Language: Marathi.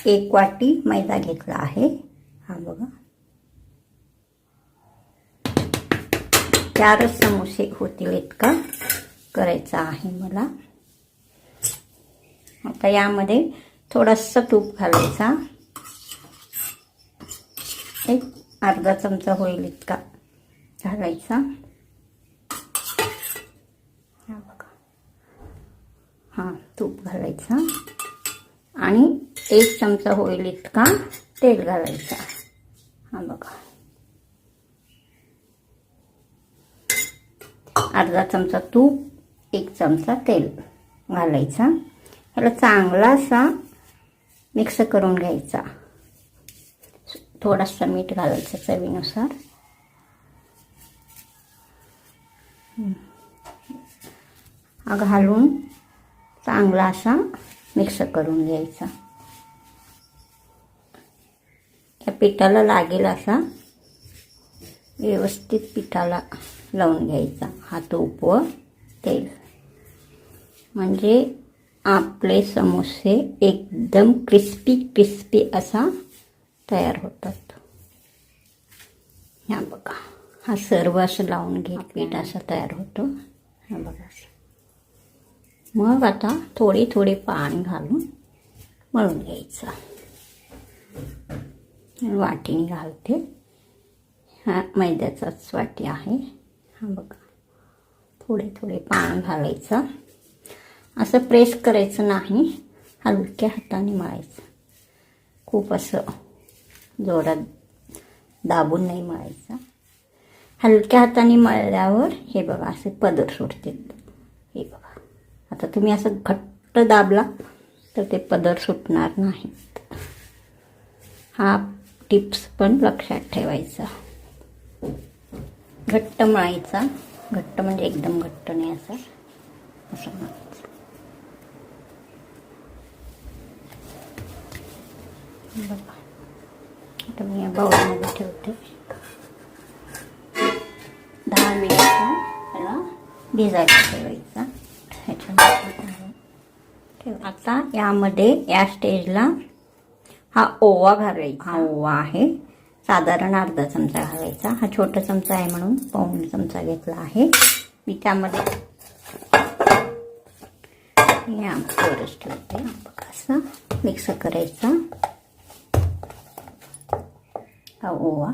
1 वाटी मैदा घेतला आहे. हा बघा, 4 समोसे होतील इतका करायचा आहे मला. आता यामध्ये थोडासा तूप घालायचा, एक अर्धा चमचा होईल इतका घालायचा. हा बघा, हां तूप घालायचा आणि 1 चमचा होईल इतका तेल घालायचा. हा बघा, अर्धा चमचा तूप, 1 चमचा तेल घालायचा. ह्याला चांगला असा मिक्स करून घ्यायचा. थोडासा मीठ घालायचं चवीनुसार. हा घालून चांगला असा मिक्स करून घ्यायचा. या पिठाला लागेल असा व्यवस्थित पिठाला लावून घ्यायचा हा तूप व तेल. म्हणजे आपले समोसे एकदम क्रिस्पी असा तयार होतात. ह्या बघा, हा सर्व असं लावून घे पीठ असा तयार होतो. हा बघा, मग आता थोडे पाणी घालून मळून घ्यायचं. वाटीने घालते, हा मैद्याचाच वाटी आहे. हा बघा, थोडे पाणी घालायचं. असं प्रेस करायचं नाही, हलक्या हाताने मळायचं. खूप असं जोरात दाबून नाही मळायचं. हलक्या हाताने मळल्यावर हे बघा असे पदर सुटतात. हे बघा, आता तुम्ही असं घट्ट दाबला तर ते पदर सुटणार नाहीत. हा टिप्स पण लक्षात ठेवायचा. घट्ट मळायचा, घट्ट म्हणजे एकदम घट्ट नाही, असं मळायचं. बघा, आता मी या बाउलमध्ये ठेवते. 10 मिनिटं त्याला भिजायला ठेवायचा. आता यामध्ये या स्टेजला हा ओवा घालायचा. हा ओवा आहे, साधारण अर्धा चमचा घालायचा. हा छोटा चमचा आहे म्हणून पाऊण चमचा घेतला आहे मी. त्यामध्ये यावरच ठेवते. बघा, असं मिक्स करायचा हा ओवा.